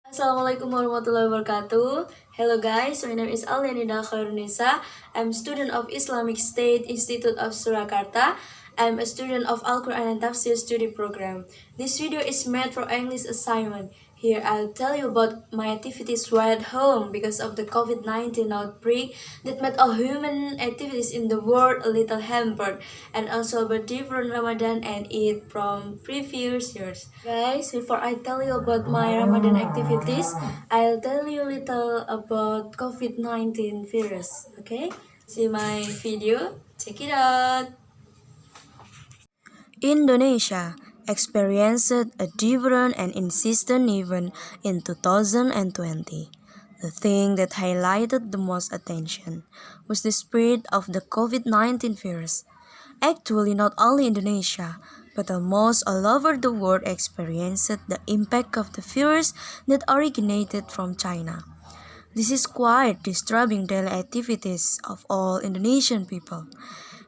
Assalamualaikum warahmatullahi wabarakatuh. Hello guys, my name is Aulian Nida Khoirunnisa. I'm student of Islamic State Institute of Surakarta. I'm a student of Al-Quran and Tafsir study program. This video is made for English assignment. Here I'll tell you about my activities while at home because of the COVID-19 outbreak that made all human activities in the world a little hampered, and also about different Ramadan and Eid from previous years. Guys, before I tell you about my Ramadan activities, I'll tell you a little about COVID-19 virus, okay? See my video, check it out. Indonesia experienced a different and insistent event in 2020. The thing that highlighted the most attention was the spread of the COVID-19 virus. Actually, not only Indonesia, but almost all over the world experienced the impact of the virus that originated from China. This is quite disturbing daily activities of all Indonesian people.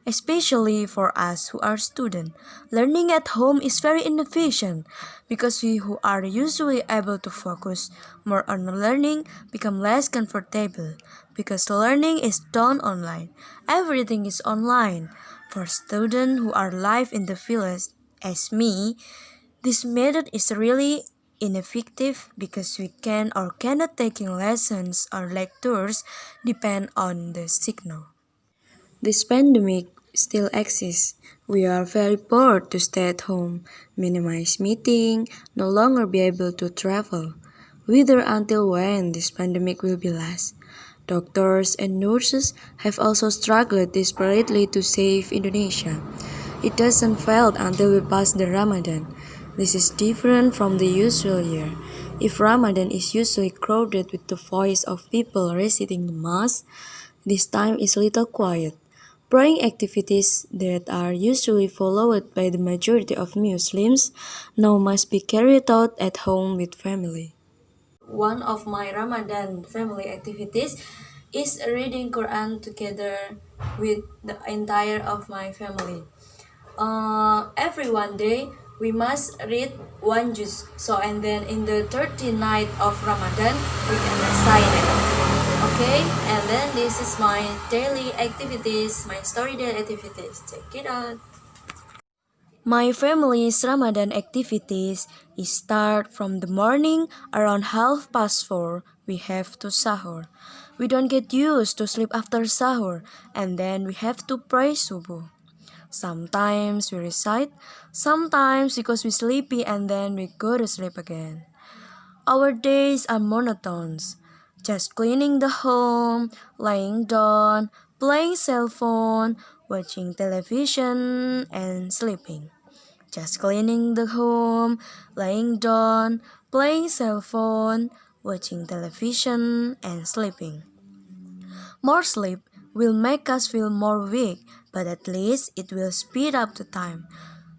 Especially for us who are students, learning at home is very inefficient because we who are usually able to focus more on learning become less comfortable because learning is done online. Everything is online. For students who are live in the village, as me, this method is really ineffective because we can or cannot taking lessons or lectures depend on the signal. This pandemic still exists. We are very bored to stay at home, minimize meeting, no longer be able to travel. Whether until when this pandemic will be last. Doctors and nurses have also struggled desperately to save Indonesia. It doesn't fail until we pass the Ramadan. This is different from the usual year. If Ramadan is usually crowded with the voice of people reciting the mass, this time is little quiet. Praying activities that are usually followed by the majority of Muslims now must be carried out at home with family. One of my Ramadan family activities is reading Quran together with the entire of my family. Every one day we must read one juz. So and then in the 30th night of Ramadan we can recite it. Okay, and then this is my daily activities, my story day activities. Check it out. My family's Ramadan activities start from the morning around 4:30. We have to sahur. We don't get used to sleep after sahur, and then we have to pray subuh. Sometimes we recite, sometimes because we're sleepy and then we go to sleep again. Our days are monotonous. Just cleaning the home, lying down, playing cell phone, watching television, and sleeping. Just cleaning the home, lying down, playing cell phone, watching television, and sleeping. More sleep will make us feel more weak, but at least it will speed up the time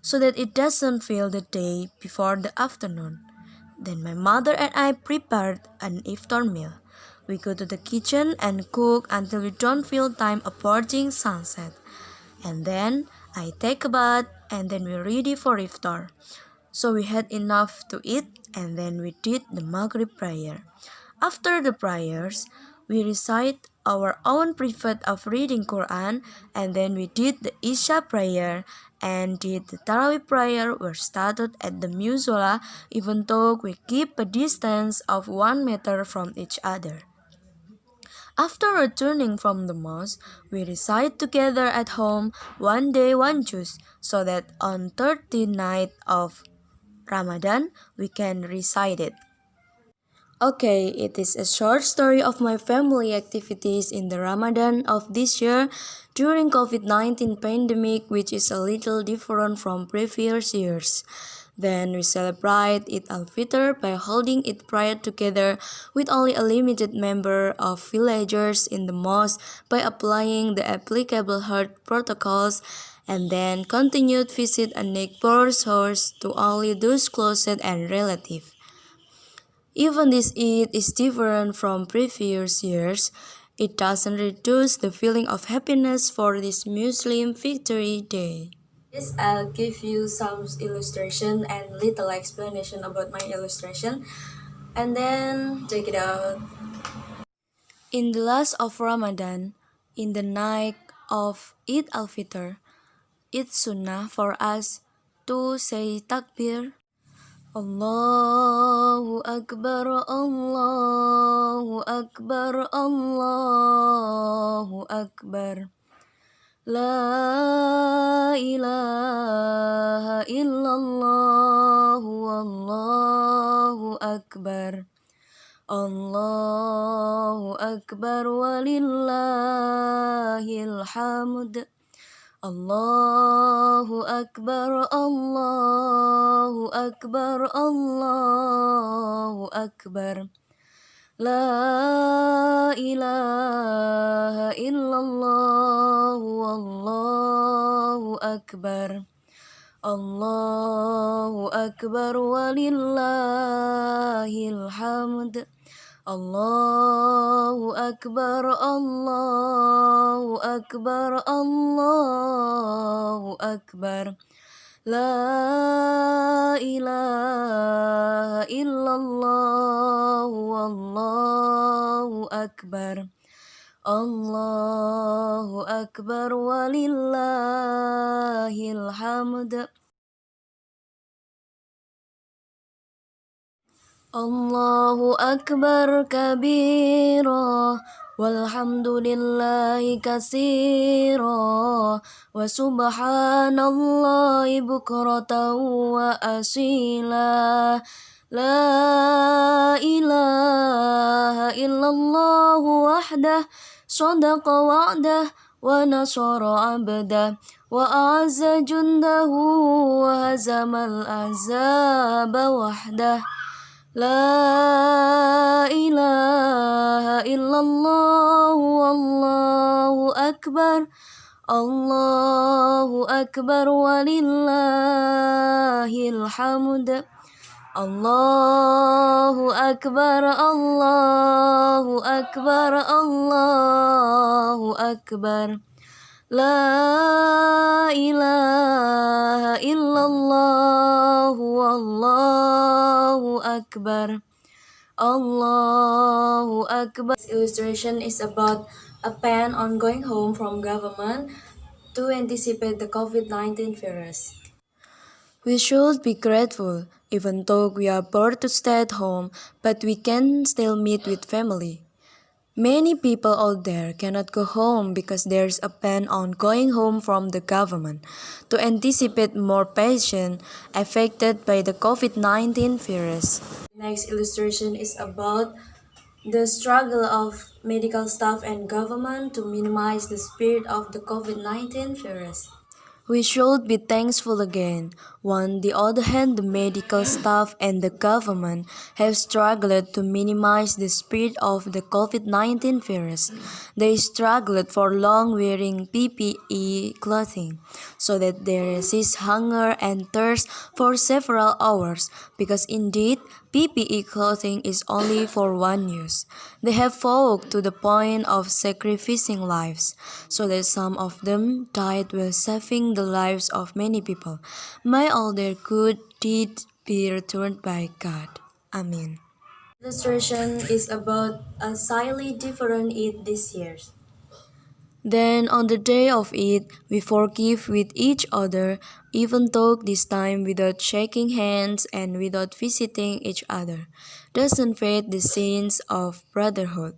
so that it doesn't feel the day before the afternoon. Then my mother and I prepared an iftar meal. We go to the kitchen and cook until we don't feel time approaching sunset. And then I take a bath and then we're ready for iftar. So we had enough to eat and then we did the Maghrib prayer. After the prayers, we recite our own private of reading Quran and then we did the Isha prayer and did the Tarawih prayer were started at the musola even though we keep a distance of 1 meter from each other. After returning from the mosque, we recite together at home one day one juz so that on 30th night of Ramadan we can recite it. Okay, it is a short story of my family activities in the Ramadan of this year during COVID-19 pandemic, which is a little different from previous years. Then we celebrate Eid al-Fitr by holding Eid prayer together with only a limited number of villagers in the mosque by applying the applicable health protocols, and then continued visit a neighbor's house to only those closest and relatives. Even this Eid is different from previous years. It doesn't reduce the feeling of happiness for this Muslim Victory Day. Yes, I'll give you some illustration and little explanation about my illustration. And then check it out. In the last of Ramadan, in the night of Eid al-Fitr, it's sunnah for us to say takbir. Allahu Akbar, Allahu Akbar, Allahu Akbar. La ilaha illallah, Wallahu Akbar. Allahu Akbar walillahil hamd. Allahu Akbar, Allahu Akbar, Allahu Akbar. La ilaha illallah, Wallahu Akbar. Allahu Akbar walillahil hamd. Allahu Akbar, Allahu Akbar, Allahu Akbar. La ilaha illallah, Wallahu Akbar. Allahu Akbar walillahil hamd. Allahu Akbar kabira, walhamdulillahi katsira, wa subhanallahi bukratan wa asila. La ilaha illallah wahdah, sadaqa wa'dah, wa nasara abdah, wa a'azza jundahu, wa hazamal ahzaba wahdah. La ilaha illallah, Wallahu Akbar. Allahu Akbar walillahil hamd. Allahu Akbar, Allahu Akbar, Allahu Akbar. La ilaha illallah, Wallahu Akbar. Allahu Akbar. This illustration is about a plan on going home from government to anticipate the COVID-19 virus. We should be grateful, even though we are bored to stay at home, but we can still meet with family. Many people out there cannot go home because there's a ban on going home from the government to anticipate more patients affected by the COVID-19 virus. Next illustration is about the struggle of medical staff and government to minimize the spread of the COVID-19 virus. We should be thankful again. On the other hand, the medical staff and the government have struggled to minimize the spread of the COVID-19 virus. They struggled for long wearing PPE clothing so that they resist hunger and thirst for several hours because indeed PPE clothing is only for one use. They have fought to the point of sacrificing lives, so that some of them died while saving the lives of many people. May all their good deeds be returned by God. Amen. Illustration is about a slightly different Eid this year. Then on the day of Eid, we forgive with each other, even though this time without shaking hands and without visiting each other. Doesn't fade the sense of brotherhood.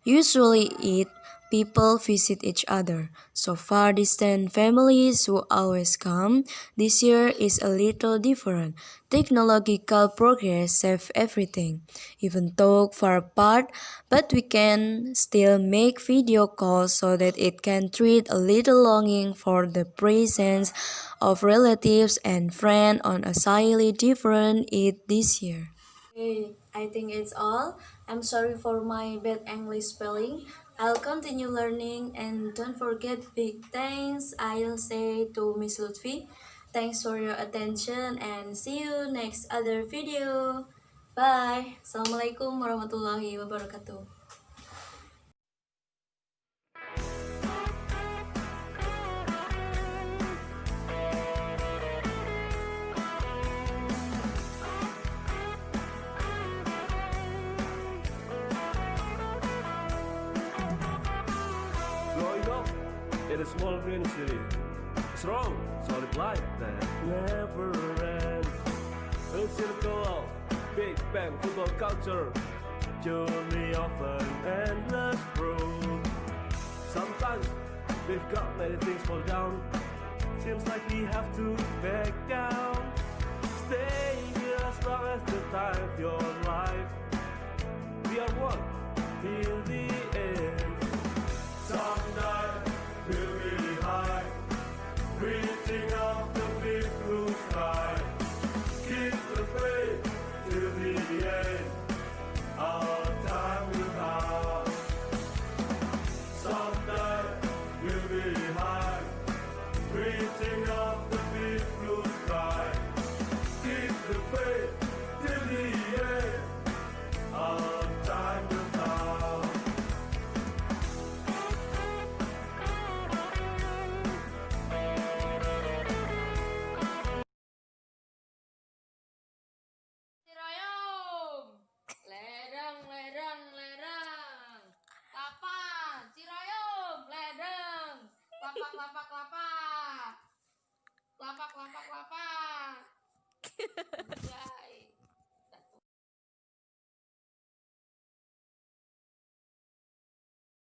Usually Eid, people visit each other. So far distant families who always come, this year is a little different. Technological progress saved everything, even though far apart, but we can still make video calls so that it can treat a little longing for the presence of relatives and friends on a slightly different Eid this year. Okay, I think it's all. I'm sorry for my bad English spelling. I'll continue learning and don't forget big thanks I'll say to Miss Lutfi. Thanks for your attention and see you next other video. Bye. Assalamualaikum warahmatullahi wabarakatuh. a small green city. Strong, solid life that never ends. A circle of Big Bang football culture, journey of an endless road. Sometimes we've got many things fall down. Seems like we have to back down. Stay here as long as the time of your life. We are one till the end. Someday we'll be high, reaching up the big blue sky. Keep the faith till the end. Our time will pass. Someday we'll be high, reaching up the big blue sky. Keep the faith till the end. Our time will pass. Ciroyom, lereng, lereng, lereng. Kapan? Ciroyom, lereng. Lapak, lapak, lapak. Lapak, lapak, lapak.